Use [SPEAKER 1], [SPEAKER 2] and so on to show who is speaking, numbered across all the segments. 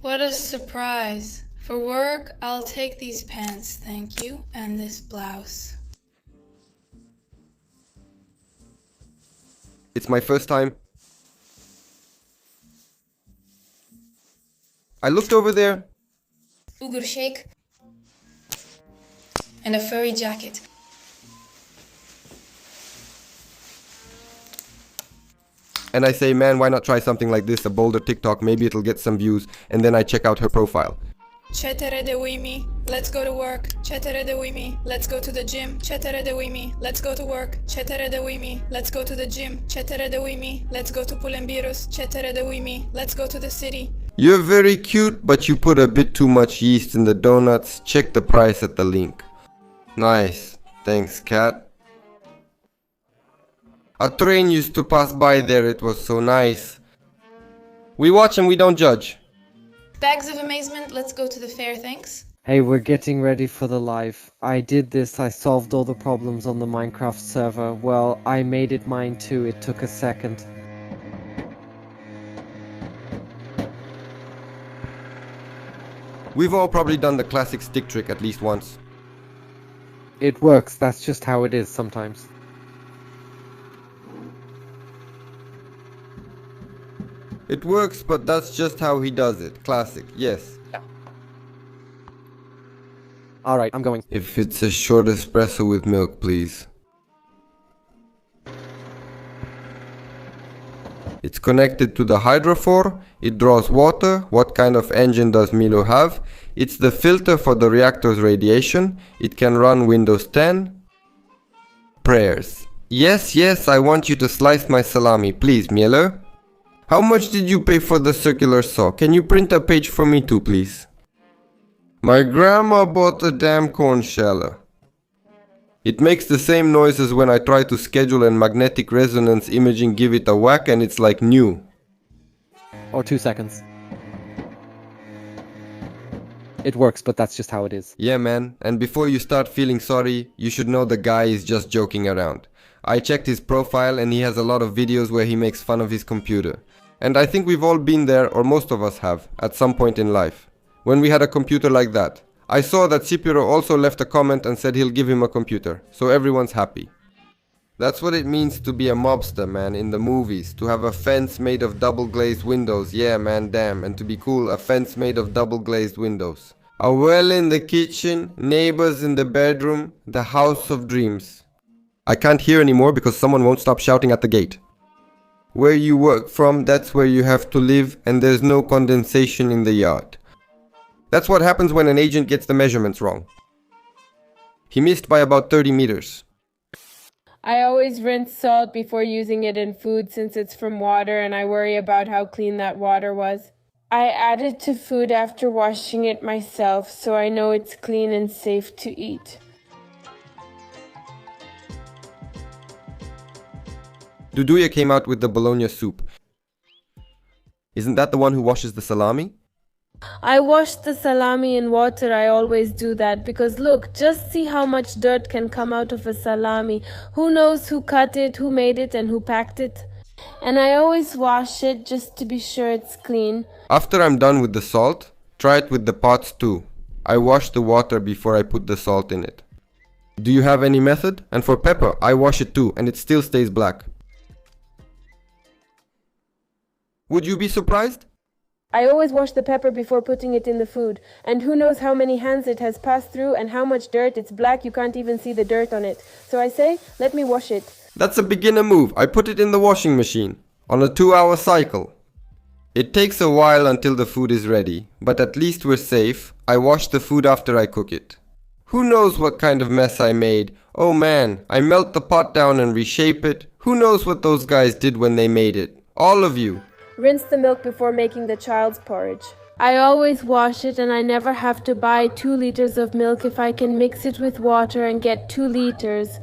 [SPEAKER 1] What a surprise. For work, I'll take these pants, thank you, and this blouse.
[SPEAKER 2] It's my first time. I looked over there.
[SPEAKER 1] Ugur shake. And a furry jacket.
[SPEAKER 2] And I say, man, why not try something like this, a bolder TikTok, maybe it'll get some views. And then I check out her profile.
[SPEAKER 1] Cetere de uimi, let's go to work. Cetere de uimi, let's go to the gym. Cetere de uimi, let's go to work. Cetere de uimi, let's go to the gym. Cetere de uimi, let's go to Pulembirus. Cetere de uimi, let's go to the city.
[SPEAKER 2] You're very cute, but you put a bit too much yeast in the donuts. Check the price at the link. Nice. Thanks, cat. A train used to pass by there, it was so nice. We watch and we don't judge.
[SPEAKER 1] Bags of amazement, let's go to the fair, thanks.
[SPEAKER 3] Hey, we're getting ready for the live. I did this, I solved all the problems on the Minecraft server. Well, I made it mine too, it took a second.
[SPEAKER 2] We've all probably done the classic stick trick at least once.
[SPEAKER 3] It works, that's just how it is sometimes.
[SPEAKER 2] It works, but that's just how he does it. Classic, yes.
[SPEAKER 3] Alright, I'm going.
[SPEAKER 2] If it's a short espresso with milk, please. It's connected to the hydrophore. It draws water. What kind of engine does Milo have? It's the filter for the reactor's radiation. It can run Windows 10. Prayers. Yes, yes, I want you to slice my salami, please, Milo. How much did you pay for the circular saw? Can you print a page for me too, please? My grandma bought a damn corn sheller. It makes the same noise as when I try to schedule and magnetic resonance imaging, give it a whack and it's like new.
[SPEAKER 3] Or 2 seconds. It works, but that's just how it is.
[SPEAKER 2] Yeah, man, and before you start feeling sorry, you should know the guy is just joking around. I checked his profile and he has a lot of videos where he makes fun of his computer. And I think we've all been there, or most of us have, at some point in life. When we had a computer like that. I saw that Cipiro also left a comment and said he'll give him a computer, so everyone's happy. That's what it means to be a mobster, man, in the movies. To have a fence made of double glazed windows, yeah man, damn. And to be cool, a fence made of double glazed windows. A well in the kitchen, neighbors in the bedroom, the house of dreams. I can't hear anymore because someone won't stop shouting at the gate. Where you work from, that's where you have to live, and there's no condensation in the yard. That's what happens when an agent gets the measurements wrong. He missed by about 30 meters.
[SPEAKER 4] I always rinse salt before using it in food since it's from water and I worry about how clean that water was. I add it to food after washing it myself so I know it's clean and safe to eat.
[SPEAKER 2] Duduya came out with the bologna soup. Isn't that the one who washes the salami?
[SPEAKER 4] I wash the salami in water, I always do that because look, just see how much dirt can come out of a salami. Who knows who cut it, who made it and who packed it? And I always wash it just to be sure it's clean.
[SPEAKER 2] After I'm done with the salt, try it with the pots too. I wash the water before I put the salt in it. Do you have any method? And for pepper, I wash it too and it still stays black. Would you be surprised?
[SPEAKER 4] I always wash the pepper before putting it in the food. And who knows how many hands it has passed through and how much dirt. It's black, you can't even see the dirt on it. So I say, let me wash it.
[SPEAKER 2] That's a beginner move. I put it in the washing machine on a 2-hour cycle. It takes a while until the food is ready, but at least we're safe. I wash the food after I cook it. Who knows what kind of mess I made? Oh man, I melt the pot down and reshape it. Who knows what those guys did when they made it? All of you.
[SPEAKER 4] Rinse the milk before making the child's porridge. I always wash it and I never have to buy 2 liters of milk if I can mix it with water and get 2 liters.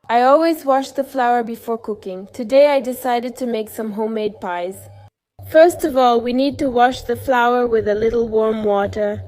[SPEAKER 4] I always wash the flour before cooking. Today I decided to make some homemade pies. First of all, we need to wash the flour with a little warm water.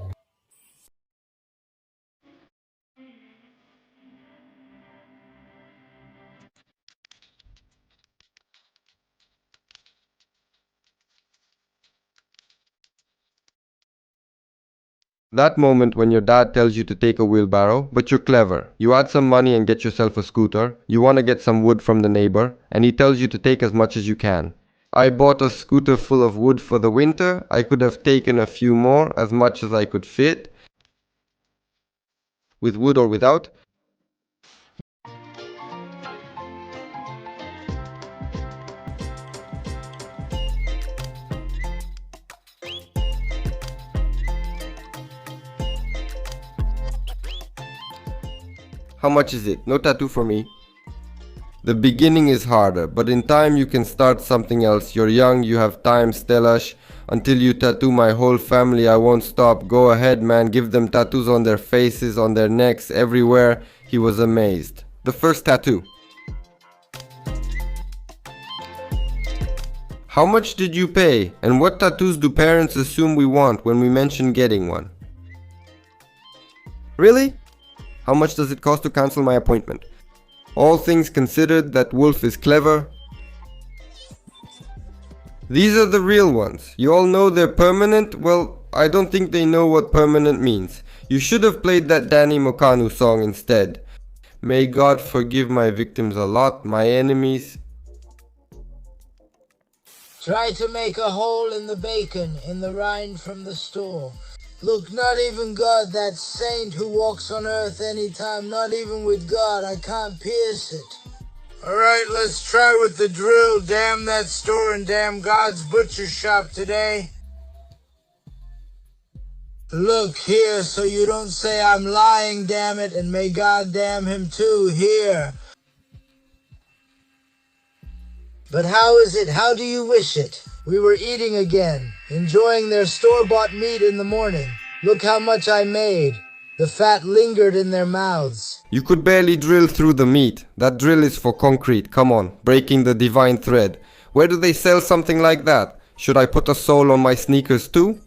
[SPEAKER 2] That moment when your dad tells you to take a wheelbarrow, but you're clever. You add some money and get yourself a scooter. You want to get some wood from the neighbor, and he tells you to take as much as you can. I bought a scooter full of wood for the winter. I could have taken a few more, as much as I could fit, with wood or without. How much is it? No tattoo for me. The beginning is harder, but in time you can start something else. You're young, you have time, Stelash. Until you tattoo my whole family, I won't stop. Go ahead, man, give them tattoos on their faces, on their necks, everywhere. He was amazed. The first tattoo. How much did you pay? And what tattoos do parents assume we want when we mention getting one? Really? How much does it cost to cancel my appointment? All things considered, that wolf is clever. These are the real ones. You all know they're permanent? Well, I don't think they know what permanent means. You should have played that Danny Mokanu song instead. May God forgive my victims a lot, my enemies.
[SPEAKER 5] Try to make a hole in the bacon in the rind from the store. Look, not even God, that saint who walks on earth anytime, not even with God, I can't pierce it. Alright, let's try with the drill. Damn that store and damn God's butcher shop today. Look here, so you don't say I'm lying, damn it, and may God damn him too, here. But how is it? How do you wish it? We were eating again, enjoying their store-bought meat in the morning. Look how much I made. The fat lingered in their mouths.
[SPEAKER 2] You could barely drill through the meat. That drill is for concrete, come on, breaking the divine thread. Where do they sell something like that? Should I put a sole on my sneakers too?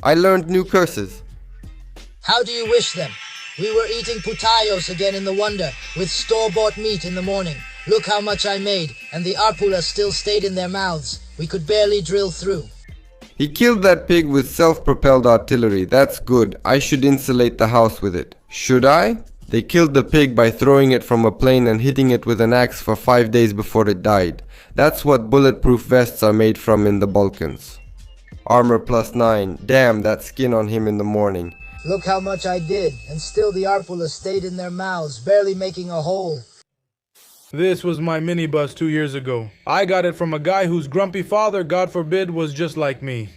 [SPEAKER 2] I learned new curses.
[SPEAKER 5] How do you wish them? We were eating putayos again in the wonder, with store-bought meat in the morning. Look how much I made, and the arpula still stayed in their mouths. We could barely drill through.
[SPEAKER 2] He killed that pig with self-propelled artillery. That's good. I should insulate the house with it. Should I? They killed the pig by throwing it from a plane and hitting it with an axe for 5 days before it died. That's what bulletproof vests are made from in the Balkans. Armor +9. Damn, that skin on him in the morning.
[SPEAKER 5] Look how much I did, and still the arpula stayed in their mouths, barely making a hole.
[SPEAKER 6] This was my minibus 2 years ago. I got it from a guy whose grumpy father, God forbid, was just like me.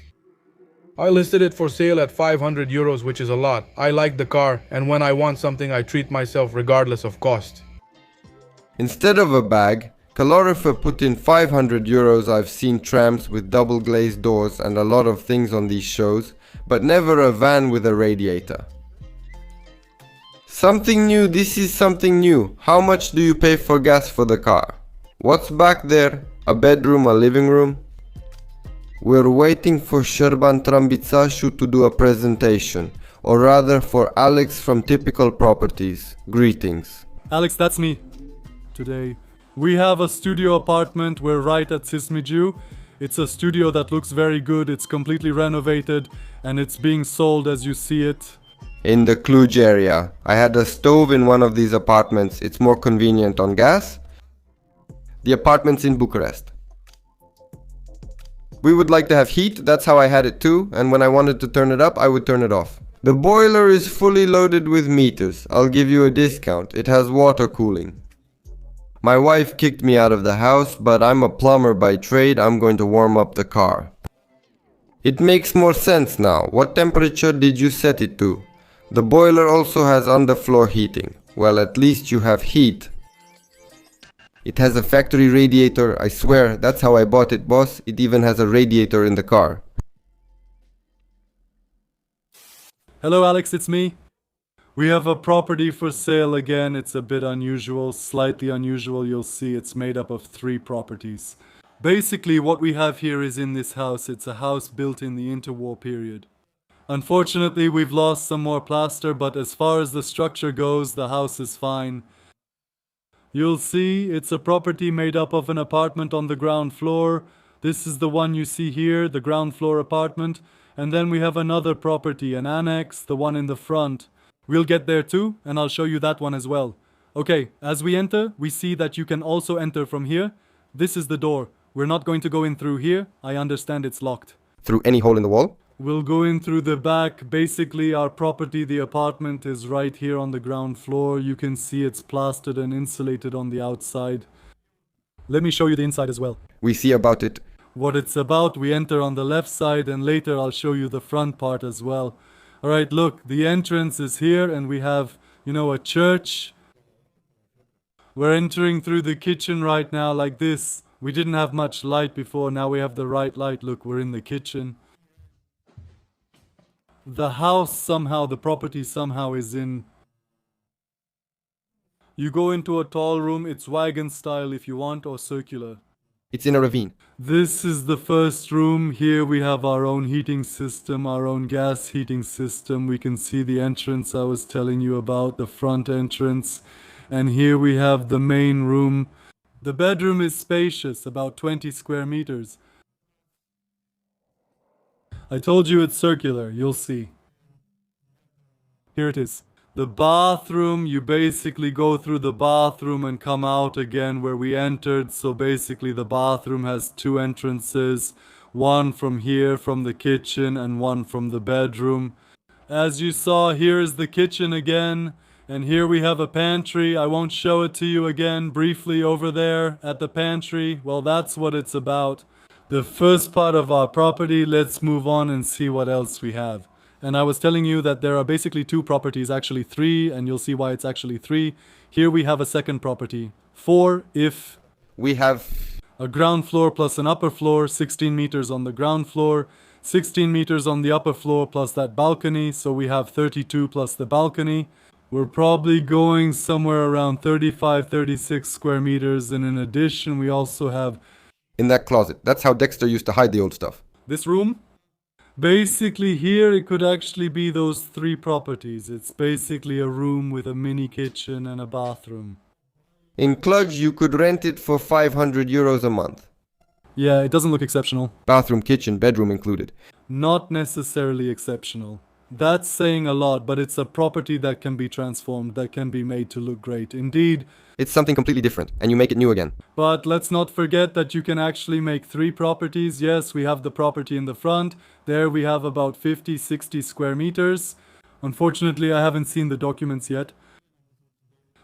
[SPEAKER 6] I listed it for sale at 500 euros, which is a lot. I like the car, and when I want something, I treat myself regardless of cost.
[SPEAKER 2] Instead of a bag, Calorifer put in 500 euros. I've seen trams with double glazed doors and a lot of things on these shows, but never a van with a radiator. Something new, this is something new. How much do you pay for gas for the car? What's back there? A bedroom, a living room? We're waiting for Sherban Trambitsashu to do a presentation, or rather for Alex from Typical Properties. Greetings.
[SPEAKER 7] Alex, that's me. Today, we have a studio apartment. We're right at Sismiju. It's a studio that looks very good. It's completely renovated and it's being sold as you see it.
[SPEAKER 2] In the Cluj area. I had a stove in one of these apartments. It's more convenient on gas. The apartment's in Bucharest. We would like to have heat, that's how I had it too, and when I wanted to turn it up, I would turn it off. The boiler is fully loaded with meters. I'll give you a discount. It has water cooling. My wife kicked me out of the house, but I'm a plumber by trade. I'm going to warm up the car. It makes more sense now. What temperature did you set it to? The boiler also has underfloor heating. Well, at least you have heat. It has a factory radiator, I swear, that's how I bought it, boss. It even has a radiator in the car.
[SPEAKER 7] Hello Alex, it's me. We have a property for sale again. It's a bit unusual, slightly unusual. You'll see it's made up of 3 properties. Basically what we have here is in this house. It's a house built in the interwar period. Unfortunately, we've lost some more plaster, but as far as the structure goes, the house is fine. You'll see it's a property made up of an apartment on the ground floor, This is the one you see here, the ground floor apartment. And then we have another property, an annex, the one in the front. We'll get there too, and I'll show you that one as well. Okay, as we enter, we see that you can also enter from here. This is the door. We're not going to go in through here. I understand it's locked.
[SPEAKER 2] Through any hole in the wall?
[SPEAKER 7] We'll go in through the back. Basically, our property, the apartment, is right here on the ground floor. You can see it's plastered and insulated on the outside. Let me show you the inside as well.
[SPEAKER 2] We see about it.
[SPEAKER 7] What it's about, we enter on the left side, and later I'll show you the front part as well. Alright, look, the entrance is here, and we have, a church. We're entering through the kitchen right now like this. We didn't have much light before, now we have the right light. Look, we're in the kitchen. The house somehow, the property somehow is in... You go into a tall room, it's wagon style if you want, or circular.
[SPEAKER 2] It's in a ravine.
[SPEAKER 7] This is the first room. Here we have our own heating system, our own gas heating system. We can see the entrance I was telling you about, the front entrance. And here we have the main room. The bedroom is spacious, about 20 square meters. I told you it's circular, you'll see. Here it is. The bathroom, you basically go through the bathroom and come out again where we entered. So basically the bathroom has two entrances. One from here, from the kitchen, and one from the bedroom. As you saw, here is the kitchen again. And here we have a pantry. I won't show it to you again. Briefly over there at the pantry. Well, that's what it's about. The first part of our property. Let's move on and see what else we have. And I was telling you that there are basically two properties, actually three, and you'll see why it's actually three. Here we have a second property. 4 if
[SPEAKER 2] We have...
[SPEAKER 7] a ground floor plus an upper floor, 16 meters on the ground floor, 16 meters on the upper floor plus that balcony, so we have 32 plus the balcony. We're probably going somewhere around 35, 36 square meters, and in addition we also have...
[SPEAKER 2] in that closet. That's how Dexter used to hide the old stuff.
[SPEAKER 7] This room? Basically here it could actually be those three properties. It's basically a room with a mini kitchen and a bathroom.
[SPEAKER 2] In Cluj, you could rent it for 500 euros a month.
[SPEAKER 7] Yeah, it doesn't look exceptional.
[SPEAKER 2] Bathroom, kitchen, bedroom included.
[SPEAKER 7] Not necessarily exceptional. That's saying a lot, but it's a property that can be transformed, that can be made to look great. Indeed.
[SPEAKER 2] It's something completely different, and you make it new again.
[SPEAKER 7] But let's not forget that you can actually make three properties. Yes, we have the property in the front. There we have about 50, 60 square meters. Unfortunately, I haven't seen the documents yet.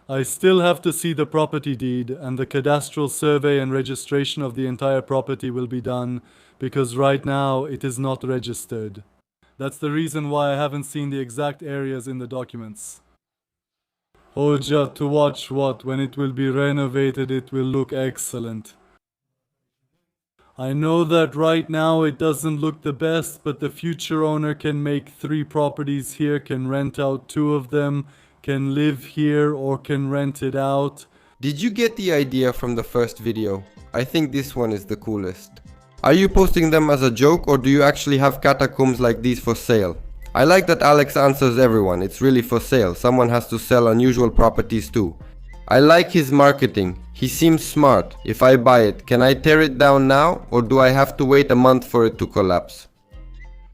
[SPEAKER 7] I still have to see the property deed, and the cadastral survey and registration of the entire property will be done, because right now it is not registered. That's the reason why I haven't seen the exact areas in the documents. Hoja, to watch what? When it will be renovated, it will look excellent. I know that right now it doesn't look the best, but the future owner can make 3 properties here, can rent out 2 of them, can live here or can rent it out.
[SPEAKER 2] Did you get the idea from the first video? I think this one is the coolest. Are you posting them as a joke, or do you actually have catacombs like these for sale? I like that Alex answers everyone. It's really for sale. Someone has to sell unusual properties too. I like his marketing. He seems smart. If I buy it, can I tear it down now, or do I have to wait a month for it to collapse?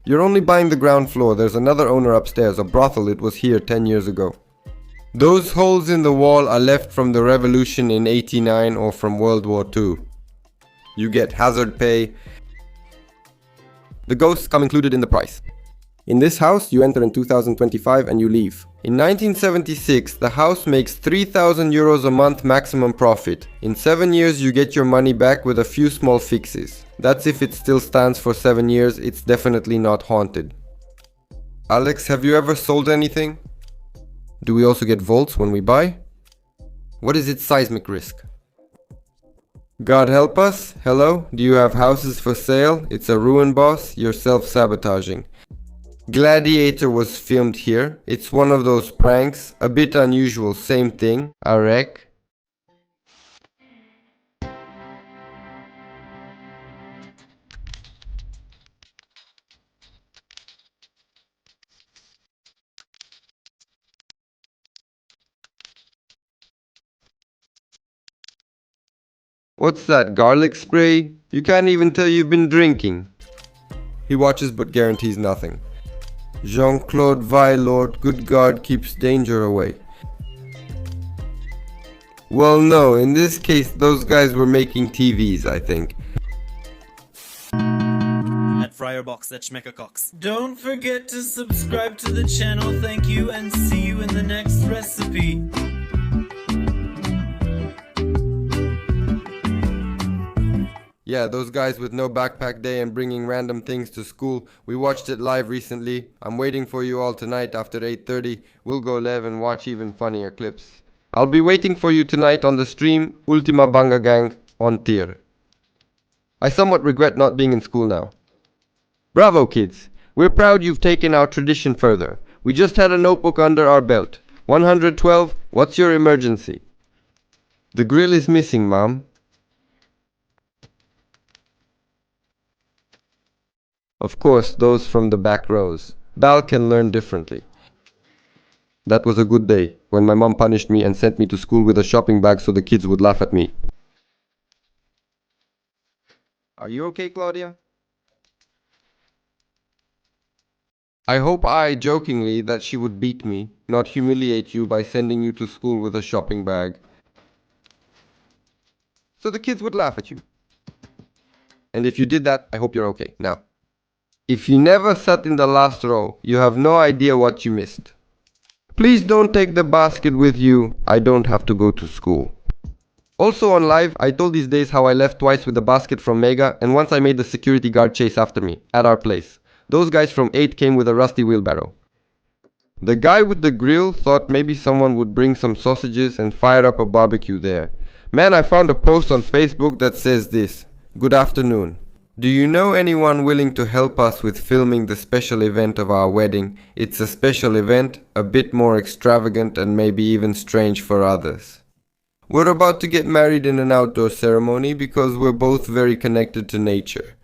[SPEAKER 2] You're only buying the ground floor. There's another owner upstairs, a brothel. It was here 10 years ago. Those holes in the wall are left from the revolution in '89 or from World War II. You get hazard pay. The ghosts come included in the price. In this house, you enter in 2025 and you leave. In 1976, the house makes 3,000 euros a month maximum profit. In 7 years, you get your money back with a few small fixes. That's if it still stands for 7 years. It's definitely not haunted. Alex, have you ever sold anything? Do we also get volts when we buy? What is its seismic risk? God help us. Hello? Do you have houses for sale? It's a ruin, boss. You're self-sabotaging. Gladiator was filmed here. It's one of those pranks. A bit unusual. Same thing. A wreck. What's that? Garlic spray? You can't even tell you've been drinking. He watches but guarantees nothing. Jean-Claude Vailord, good God, keeps danger away. Well, no, in this case, those guys were making TVs, I think.
[SPEAKER 8] At Friarbox at Schmeckercox. Don't forget to subscribe to the channel, thank you, and see you in the next recipe.
[SPEAKER 2] Yeah, those guys with no backpack day and bringing random things to school. We watched it live recently. I'm waiting for you all tonight after 8:30. We'll go live and watch even funnier clips. I'll be waiting for you tonight on the stream Ultima Banga Gang on tier. I somewhat regret not being in school now. Bravo kids! We're proud you've taken our tradition further. We just had a notebook under our belt. 112, what's your emergency? The grill is missing, Mom. Of course, those from the back rows. Bal can learn differently. That was a good day, when my mom punished me and sent me to school with a shopping bag so the kids would laugh at me. Are you okay, Claudia? I hope jokingly, that she would beat me, not humiliate you by sending you to school with a shopping bag. So the kids would laugh at you. And if you did that, I hope you're okay. Now, if you never sat in the last row, you have no idea what you missed. Please don't take the basket with you. I don't have to go to school. Also on live, I told these days how I left twice with the basket from Mega, and once I made the security guard chase after me, at our place. Those guys from 8 came with a rusty wheelbarrow. The guy with the grill thought maybe someone would bring some sausages and fire up a barbecue there. Man, I found a post on Facebook that says this: Good afternoon. Do you know anyone willing to help us with filming the special event of our wedding? It's a special event, a bit more extravagant and maybe even strange for others. We're about to get married in an outdoor ceremony because we're both very connected to nature.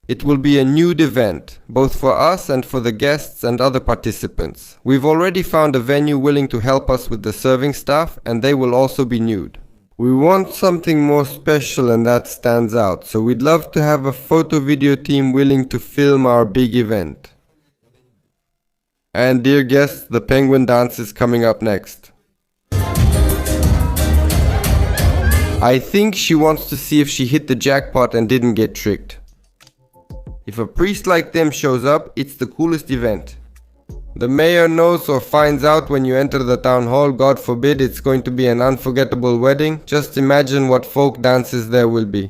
[SPEAKER 2] It will be a nude event, both for us and for the guests and other participants. We've already found a venue willing to help us with the serving staff, and they will also be nude. We want something more special and that stands out, so we'd love to have a photo video team willing to film our big event. And dear guests, the penguin dance is coming up next. I think she wants to see if she hit the jackpot and didn't get tricked. If a priest like them shows up, it's the coolest event. The mayor knows or finds out when you enter the town hall, God forbid it's going to be an unforgettable wedding. Just imagine what folk dances there will be.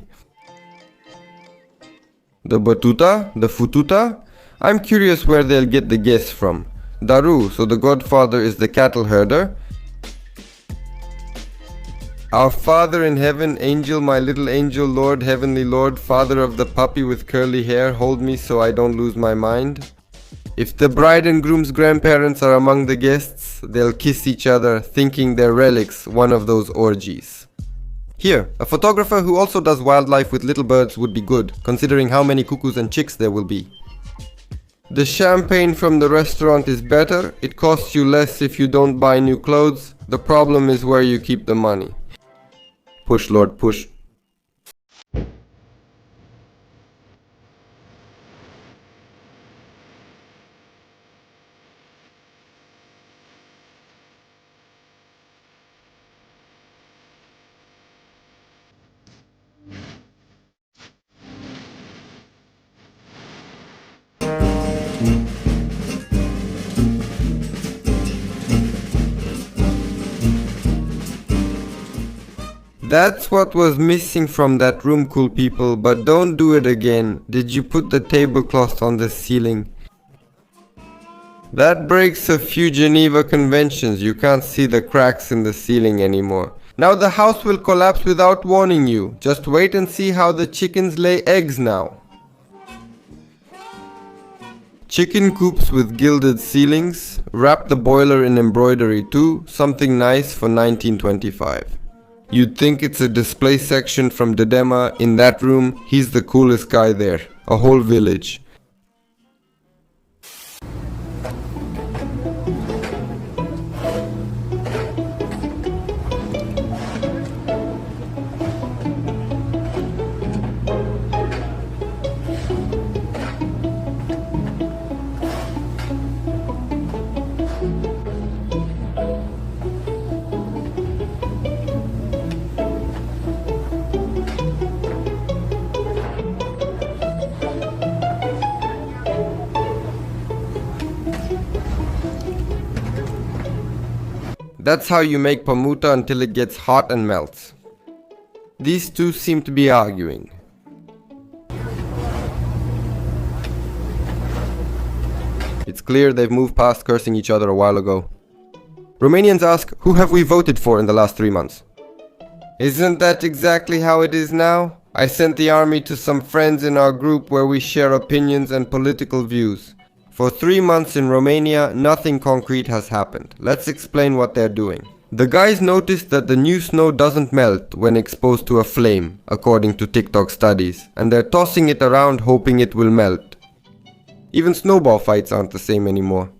[SPEAKER 2] The batuta? The fututa? I'm curious where they'll get the guests from. Daru, so the godfather is the cattle herder. Our Father in heaven, angel, my little angel, Lord, heavenly Lord, Father of the puppy with curly hair, hold me so I don't lose my mind. If the bride and groom's grandparents are among the guests, they'll kiss each other, thinking they're relics, one of those orgies. Here, a photographer who also does wildlife with little birds would be good, considering how many cuckoos and chicks there will be. The champagne from the restaurant is better, it costs you less if you don't buy new clothes, the problem is where you keep the money. Push, Lord, push. That's what was missing from that room, cool people, but don't do it again. Did you put the tablecloth on the ceiling? That breaks a few Geneva conventions. You can't see the cracks in the ceiling anymore. Now the house will collapse without warning you. Just wait and see how the chickens lay eggs now. Chicken coops with gilded ceilings. Wrap the boiler in embroidery too. Something nice for 1925. You'd think it's a display section from Dodema. In that room, he's the coolest guy there. A whole village. That's how you make pamuta until it gets hot and melts. These two seem to be arguing. It's clear they've moved past cursing each other a while ago. Romanians ask, who have we voted for in the last 3 months? Isn't that exactly how it is now? I sent the army to some friends in our group where we share opinions and political views. For 3 months in Romania, nothing concrete has happened. Let's explain what they're doing. The guys noticed that the new snow doesn't melt when exposed to a flame, according to TikTok studies, and they're tossing it around hoping it will melt. Even snowball fights aren't the same anymore.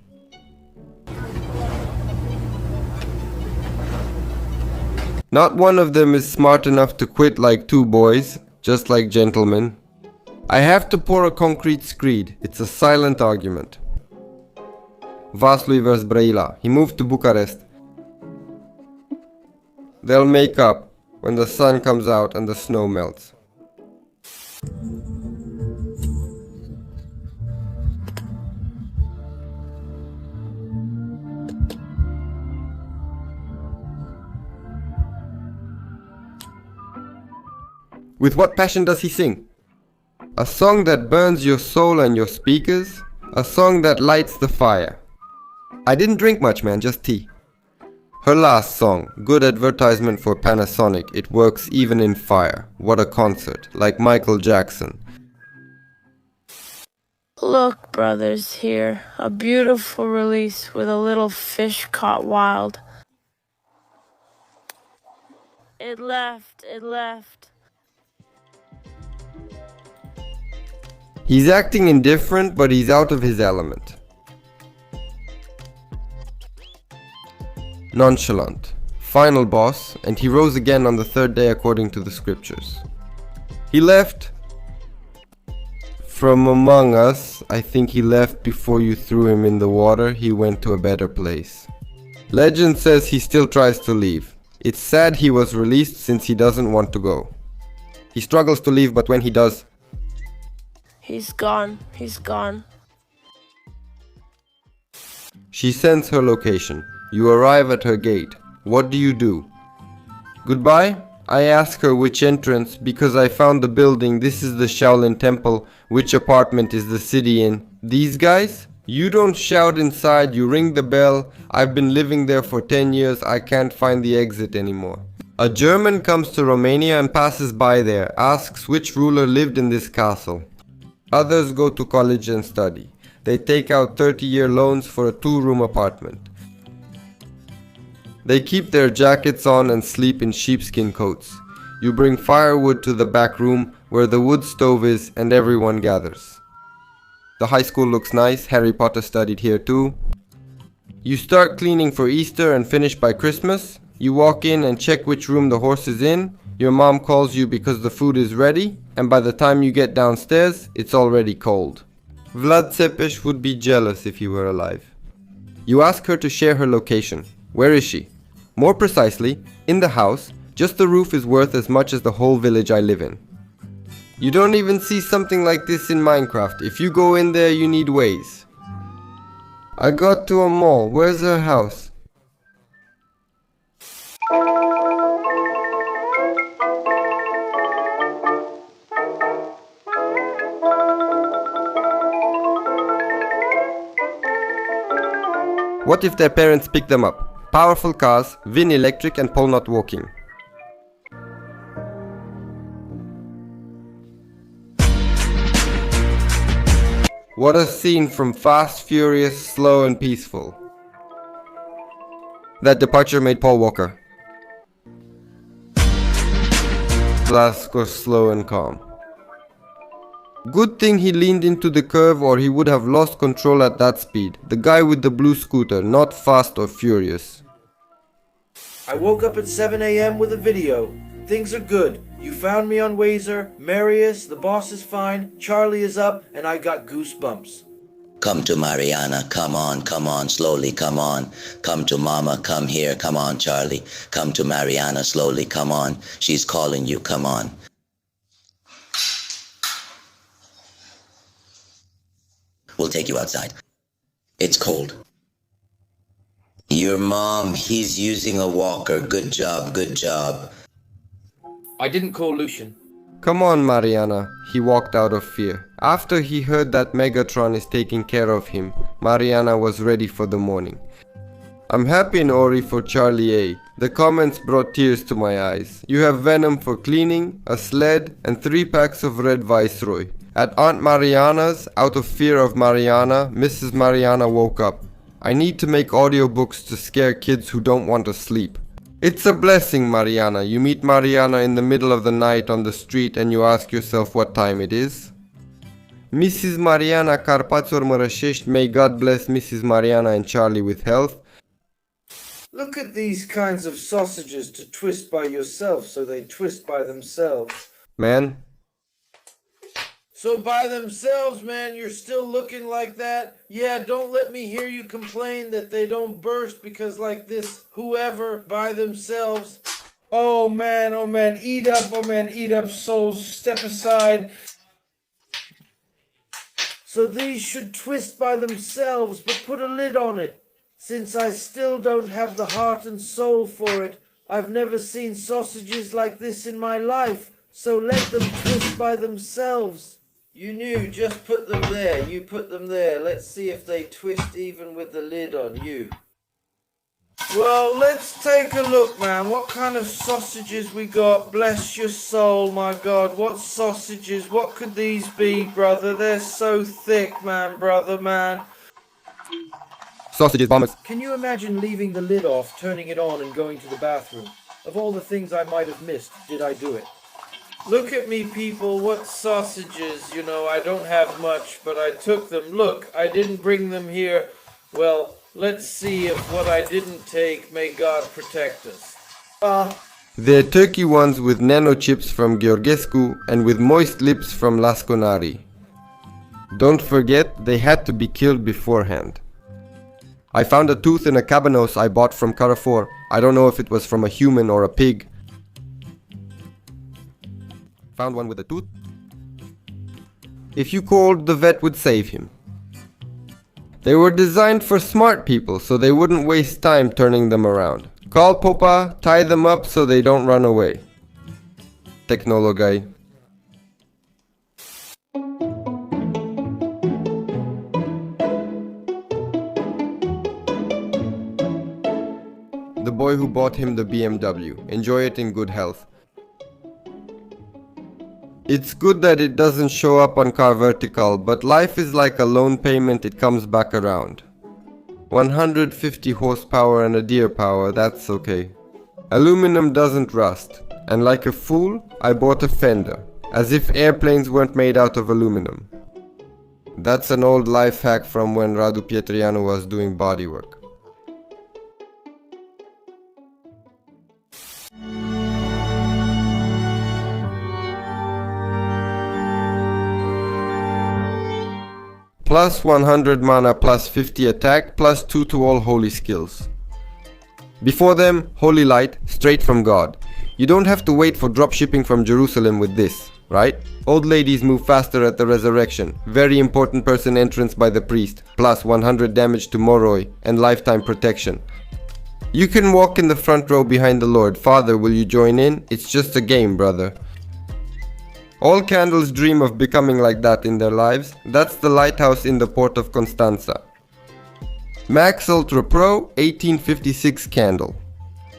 [SPEAKER 2] Not one of them is smart enough to quit like two boys, just like gentlemen. I have to pour a concrete screed. It's a silent argument. Vaslui vs. Brăila. He moved to Bucharest. They'll make up when the sun comes out and the snow melts. With what passion does he sing? A song that burns your soul and your speakers. A song that lights the fire. I didn't drink much, man, just tea. Her last song, good advertisement for Panasonic. It works even in fire. What a concert, like Michael Jackson.
[SPEAKER 9] Look, brothers, here. A beautiful release with a little fish caught wild. It left.
[SPEAKER 2] He's acting indifferent, but he's out of his element. Nonchalant. Final boss, and he rose again on the third day according to the scriptures. He left from among us. I think he left before you threw him in the water. He went to a better place. Legend says he still tries to leave. It's sad he was released since he doesn't want to go. He struggles to leave, but when he does,
[SPEAKER 9] He's gone.
[SPEAKER 2] she sends her location. You arrive at her gate. What do you do? Goodbye? I ask her which entrance because I found the building. This is the Shaolin Temple. Which apartment is the city in? These guys? You don't shout inside, you ring the bell. I've been living there for 10 years. I can't find the exit anymore. A German comes to Romania and passes by there, asks which ruler lived in this castle. Others go to college and study. They take out 30-year loans for a 2-room apartment. They keep their jackets on and sleep in sheepskin coats. You bring firewood to the back room where the wood stove is and everyone gathers. The high school looks nice. Harry Potter studied here too. You start cleaning for Easter and finish by Christmas. You walk in and check which room the horse is in. Your mom calls you because the food is ready, and by the time you get downstairs, it's already cold. Vlad Țepeș would be jealous if he were alive. You ask her to share her location. Where is she? More precisely, in the house. Just the roof is worth as much as the whole village I live in. You don't even see something like this in Minecraft. If you go in there, you need ways. I got to a mall. Where's her house? What if their parents pick them up? Powerful cars, VIN electric and pole not walking. What a scene from Fast, Furious, Slow and Peaceful. That departure made Paul Walker. Last was slow and calm. Good thing he leaned into the curve or he would have lost control at that speed. The guy with the blue scooter, not Fast or Furious.
[SPEAKER 10] I woke up at 7 a.m. with a video. Things are good. You found me on Wazer, Marius, the boss is fine, Charlie is up, and I got goosebumps.
[SPEAKER 11] Come to Mariana, come on, slowly, come on. Come to Mama, come here, come on, Charlie. Come to Mariana, slowly, come on. She's calling you, come on. We'll take you outside. It's cold. Your mom, he's using a walker. Good job, good job.
[SPEAKER 10] I didn't call Lucian.
[SPEAKER 2] Come on, Mariana. He walked out of fear. After he heard that Megatron is taking care of him, Mariana was ready for the morning. I'm happy in Ori for Charlie A. The comments brought tears to my eyes. You have Venom for cleaning, a sled, and 3 packs of Red Viceroy. At Aunt Mariana's, out of fear of Mariana, Mrs. Mariana woke up. I need to make audiobooks to scare kids who don't want to sleep. It's a blessing, Mariana. You meet Mariana in the middle of the night on the street and you ask yourself what time it is. Mrs. Mariana Carpați Ormărășești, may God bless Mrs. Mariana and Charlie with health.
[SPEAKER 10] Look at these kinds of sausages to twist by yourself so they twist by themselves.
[SPEAKER 2] Man,
[SPEAKER 10] So by themselves, man, you're still looking like that? Yeah, don't let me hear you complain that they don't burst because like this, whoever by themselves. Oh man, eat up, souls, step aside. So these should twist by themselves, but put a lid on it. Since I still don't have the heart and soul for it, I've never seen sausages like this in my life, so let them twist by themselves. You knew, just put them there, you put them there. Let's see if they twist even with the lid on you. Well, let's take a look, man. What kind of sausages we got? Bless your soul, my God. What sausages? What could these be, brother? They're so thick, man, brother, man.
[SPEAKER 2] sausages, bombers.
[SPEAKER 10] Can you imagine leaving the lid off, turning it on, and going to the bathroom? Of all the things I might have missed, did I do it? Look at me, people. What sausages? You know, I don't have much, but I took them. Look, I didn't bring them here. Well, let's see if what I didn't take, may God protect us.
[SPEAKER 2] They're turkey ones with nano chips from Gheorghescu and with moist lips from Lasconari. Don't forget, they had to be killed beforehand. I found a tooth in a cabanos I bought from Carrefour. I don't know if it was from a human or a pig. Found one with a tooth. If you called, the vet would save him. They were designed for smart people, so they wouldn't waste time turning them around. Call Popa, tie them up so they don't run away. Technologai. The boy who bought him the BMW. Enjoy it in good health. It's good that it doesn't show up on Car Vertical, but life is like a loan payment, it comes back around. 150 horsepower and a deer power, that's okay. Aluminum doesn't rust, and like a fool, I bought a fender, as if airplanes weren't made out of aluminum. That's an old life hack from when Radu Pietrianu was doing bodywork. Plus 100 mana, plus 50 attack, plus 2 to all holy skills. Before them, Holy Light, straight from God. You don't have to wait for dropshipping from Jerusalem with this, right? Old ladies move faster at the resurrection. Very important person entrance by the priest, plus 100 damage to Moroi and lifetime protection. You can walk in the front row behind the Lord. Father, will you join in? It's just a game, brother. All candles dream of becoming like that in their lives. That's the lighthouse in the port of Constanza. Max Ultra Pro 1856 candle.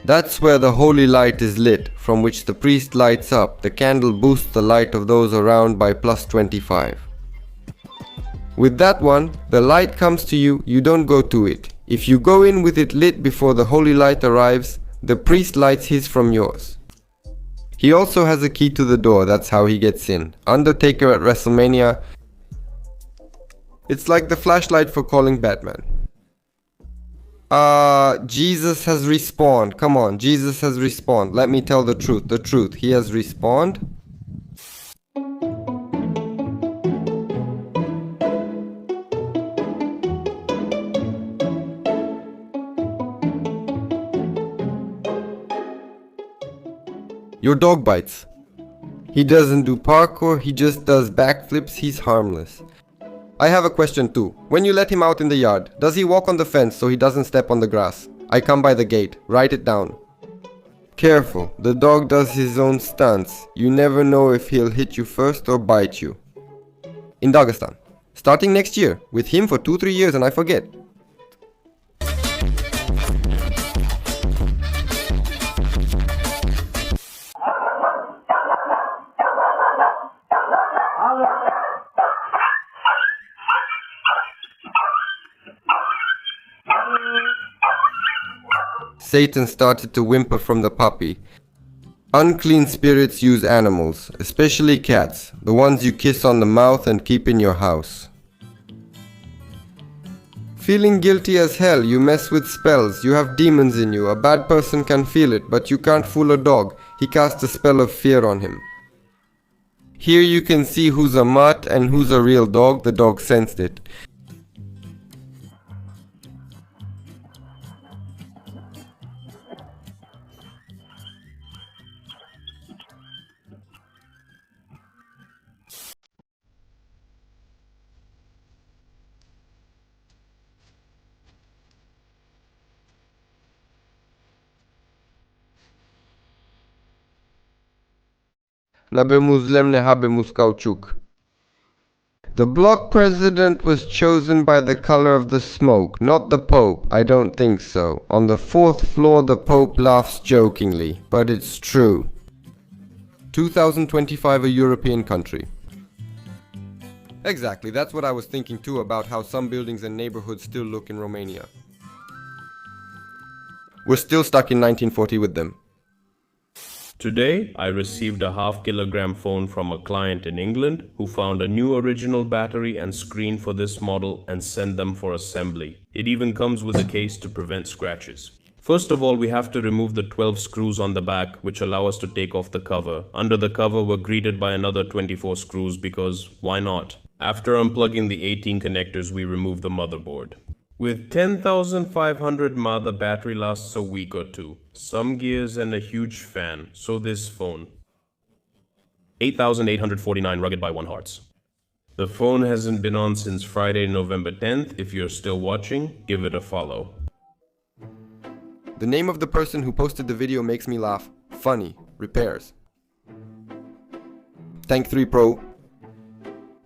[SPEAKER 2] That's where the holy light is lit, from which the priest lights up. The candle boosts the light of those around by plus 25. With that one, the light comes to you, you don't go to it. If you go in with it lit before the holy light arrives, the priest lights his from yours. He also has a key to the door, that's how he gets in. Undertaker at WrestleMania. It's like the flashlight for calling Batman. Jesus has respawned. Come on, Jesus has respawned. Let me tell the truth. He has respawned. Your dog bites. He doesn't do parkour, he just does backflips, he's harmless. I have a question too. When you let him out in the yard, does he walk on the fence so he doesn't step on the grass? I come by the gate. Write it down. Careful, the dog does his own stunts. You never know if he'll hit you first or bite you. In Dagestan. Starting next year. With him for 2-3 years and I forget. Satan started to whimper from the puppy. Unclean spirits use animals, especially cats, the ones you kiss on the mouth and keep in your house. Feeling guilty as hell, you mess with spells, you have demons in you, a bad person can feel it, but you can't fool a dog, he cast a spell of fear on him. Here you can see who's a mutt and who's a real dog, the dog sensed it. Nabemuz lemne habemuz kauchuk. The bloc president was chosen by the color of the smoke, not the Pope. I don't think so. On the 4th floor the Pope laughs jokingly, but it's true. 2025 a European country. Exactly, that's what I was thinking too about how some buildings and neighborhoods still look in Romania. We're still stuck in 1940 with them.
[SPEAKER 12] Today, I received a half-kilogram phone from a client in England who found a new original battery and screen for this model and sent them for assembly. It even comes with a case to prevent scratches. First of all, we have to remove the 12 screws on the back, which allow us to take off the cover. Under the cover, we're greeted by another 24 screws because why not? After unplugging the 18 connectors, we remove the motherboard. With 10,500 mAh, the battery lasts a week or two. Some gears and a huge fan, so this phone. 8,849 rugged by 1 hearts. The phone hasn't been on since Friday, November 10th. If you're still watching, give it a follow.
[SPEAKER 2] The name of the person who posted the video makes me laugh. Funny. Repairs. Tank 3 Pro.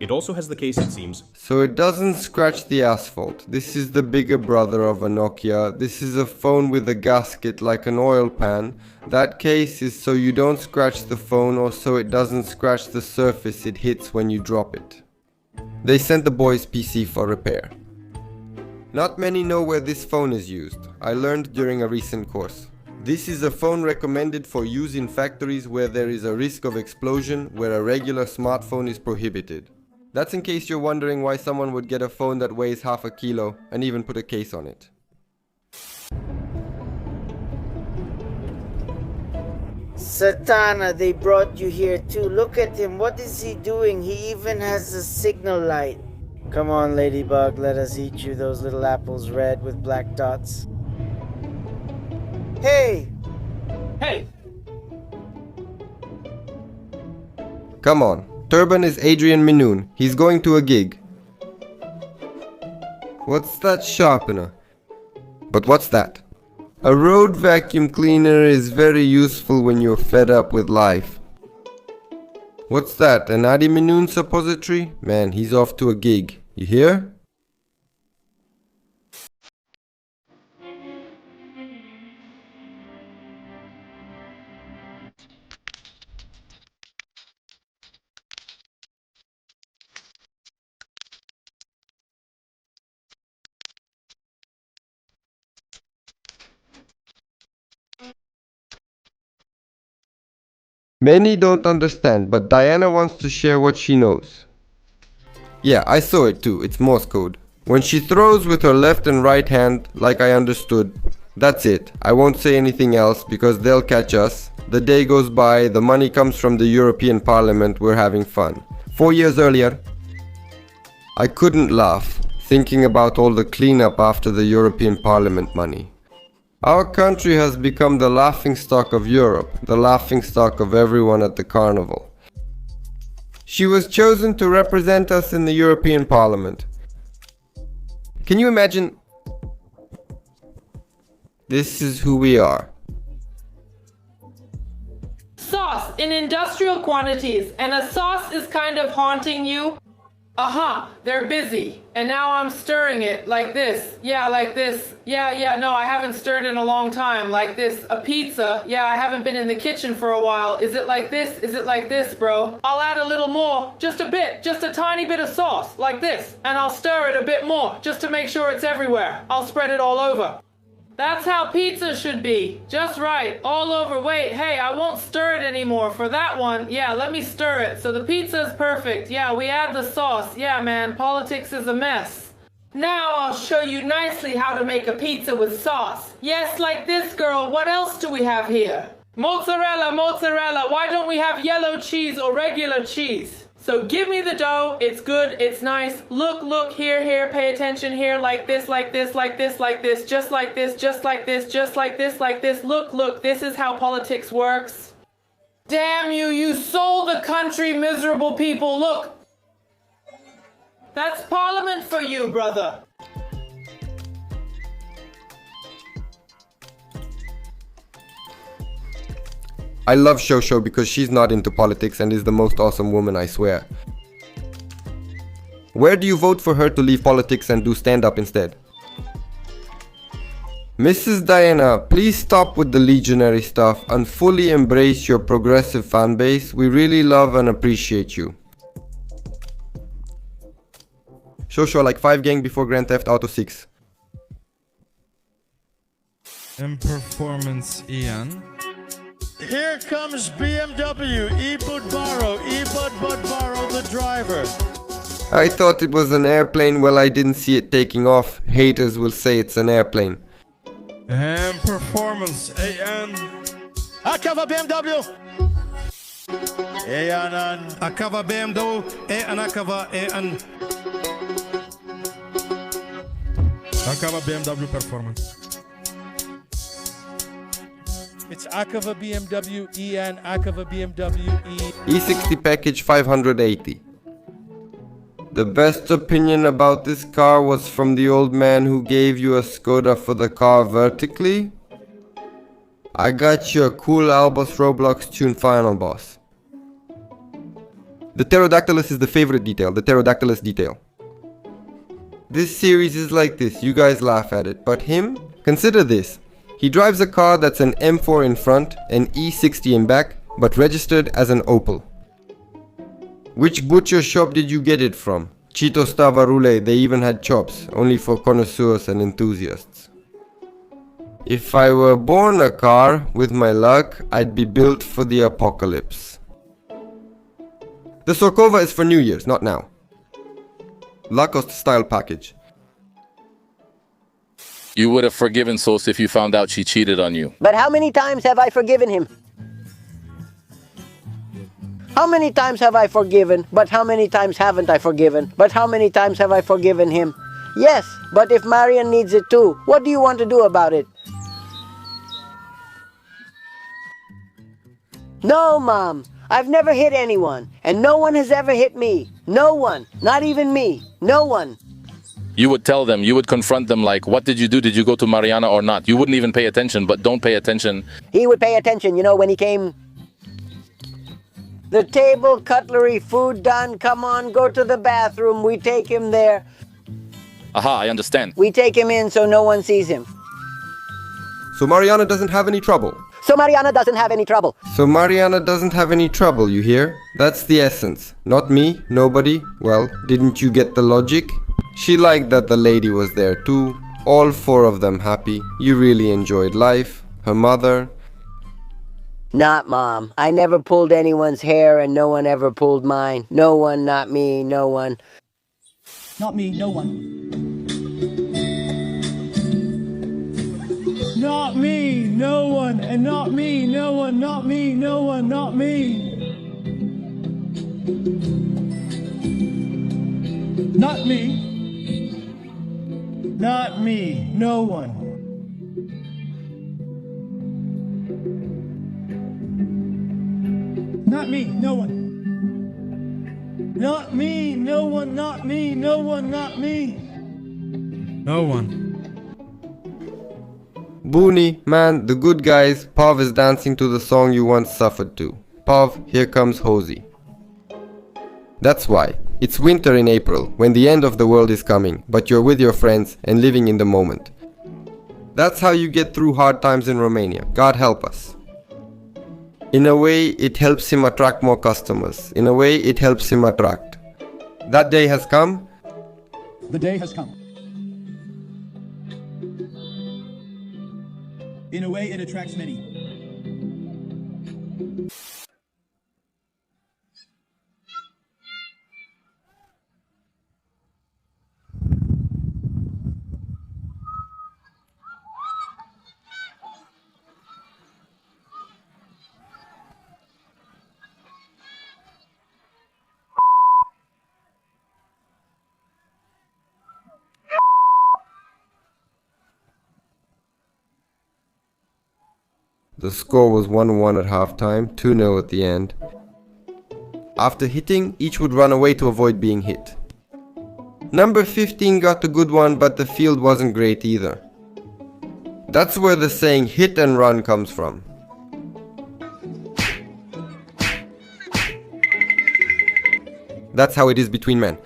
[SPEAKER 12] It also has the case, it seems.
[SPEAKER 2] So it doesn't scratch the asphalt. This is the bigger brother of a Nokia. This is a phone with a gasket like an oil pan. That case is so you don't scratch the phone or so it doesn't scratch the surface it hits when you drop it. They sent the boys PC for repair. Not many know where this phone is used. I learned during a recent course. This is a phone recommended for use in factories where there is a risk of explosion, where a regular smartphone is prohibited. That's in case you're wondering why someone would get a phone that weighs half a kilo and even put a case on it.
[SPEAKER 10] Satana, they brought you here too. Look at him. What is he doing? He even has a signal light. Come on, Ladybug. Let us eat you those little apples red with black dots. Hey!
[SPEAKER 8] Hey!
[SPEAKER 2] Come on. Turban is Adrian Minoon. He's going to a gig. What's that sharpener? But what's that? A road vacuum cleaner is very useful when you're fed up with life. What's that? An Adi Minoon suppository? Man, he's off to a gig. You hear? Many don't understand, but Diana wants to share what she knows. Yeah, I saw it too, it's Morse code. When she throws with her left and right hand, like I understood, that's it. I won't say anything else because they'll catch us. The day goes by, the money comes from the European Parliament, we're having fun. 4 years earlier, I couldn't laugh, thinking about all the cleanup after the European Parliament money. Our country has become the laughingstock of Europe, the laughingstock of everyone at the carnival. She was chosen to represent us in the European Parliament. Can you imagine? This is who we are.
[SPEAKER 13] Sauce in industrial quantities, and a sauce is kind of haunting you. They're busy. And now I'm stirring it like this. Yeah, like this. Yeah, no, I haven't stirred in a long time. Like this. A pizza. Yeah, I haven't been in the kitchen for a while. Is it like this? Is it like this, bro? I'll add a little more. Just a bit. Just a tiny bit of sauce. Like this. And I'll stir it a bit more. Just to make sure it's everywhere. I'll spread it all over. That's how pizza should be. Just right. All over. Wait, hey, I won't stir it anymore for that one. Yeah, let me stir it. So the pizza's perfect. Yeah, we add the sauce. Yeah, man, politics is a mess. Now I'll show you nicely how to make a pizza with sauce. Yes, like this, girl. What else do we have here? Mozzarella, mozzarella. Why don't we have yellow cheese or regular cheese? So give me the dough, it's good, it's nice. Look, here, pay attention here, like this, like this, like this, like this, just like this, just like this, just like this, like this. Look, this is how politics works. Damn you, you sold the country, miserable people, look. That's parliament for you, brother.
[SPEAKER 2] I love Shosho because she's not into politics and is the most awesome woman, I swear. Where do you vote for her to leave politics and do stand-up instead? Mrs. Diana, please stop with the legionary stuff and fully embrace your progressive fan base. We really love and appreciate you. Shosho like 5 gang before Grand Theft Auto 6.
[SPEAKER 14] In performance, Ian.
[SPEAKER 15] Here comes BMW, Ebud Barrow the driver.
[SPEAKER 2] I thought it was an airplane, well I didn't see it taking off. Haters will say it's an airplane.
[SPEAKER 14] And performance, AN.
[SPEAKER 15] Akava BMW. AN.
[SPEAKER 14] Akava BMW, AN Akava AN. Akava BMW performance.
[SPEAKER 15] It's Akava BMW, EN, Akava BMW,
[SPEAKER 2] E60 package 580. The best opinion about this car was from the old man who gave you a Skoda for the car vertically. I got you a cool Albus Roblox tune final boss. The pterodactylus is the favorite detail, the pterodactylus detail. This series is like this, you guys laugh at it, but him? Consider this. He drives a car that's an M4 in front, an E60 in back, but registered as an Opel. Which butcher shop did you get it from? Chito Stavarule, they even had chops, only for connoisseurs and enthusiasts. If I were born a car, with my luck, I'd be built for the apocalypse. The Sorkova is for New Year's, not now. Lacoste style package.
[SPEAKER 16] You would have forgiven Sauce if you found out she cheated on you.
[SPEAKER 17] But how many times have I forgiven him? How many times have I forgiven? But how many times haven't I forgiven? But how many times have I forgiven him? Yes, but if Marian needs it too, what do you want to do about it? No, Mom. I've never hit anyone, and no one has ever hit me. No one. Not even me. No one.
[SPEAKER 16] You would tell them, you would confront them like, what did you do? Did you go to Mariana or not? You wouldn't even pay attention, but don't pay attention.
[SPEAKER 17] He would pay attention, you know, when he came. The table, cutlery, food done. Come on, go to the bathroom. We take him there.
[SPEAKER 16] Aha, I understand.
[SPEAKER 17] We take him in so no one sees him.
[SPEAKER 2] So Mariana doesn't have any trouble.
[SPEAKER 17] So Mariana doesn't have any trouble.
[SPEAKER 2] So Mariana doesn't have any trouble, you hear? That's the essence. Not me, nobody. Well, didn't you get the logic? She liked that the lady was there too. All 4 of them happy. You really enjoyed life. Her mother.
[SPEAKER 17] Not Mom. I never pulled anyone's hair and no one ever pulled mine. No one, not me, no one.
[SPEAKER 18] Not me, no one. Not me, no one, and not me, no one, not me, no one, not me. Not me. Not me, no one. Not me, no one. Not me, no one, not me, no one, not me.
[SPEAKER 14] No one.
[SPEAKER 2] Booney, man, the good guys, Pav is dancing to the song you once suffered to. Pav, here comes Hosey. That's why. It's winter in April, when the end of the world is coming, but you're with your friends and living in the moment. That's how you get through hard times in Romania. God help us. In a way, it helps him attract more customers. In a way, it helps him attract. That day has come.
[SPEAKER 18] The day has come. In a way, it attracts many.
[SPEAKER 2] The score was 1-1 at halftime, 2-0 at the end. After hitting, each would run away to avoid being hit. Number 15 got a good one, but the field wasn't great either. That's where the saying hit and run comes from. That's how it is between men.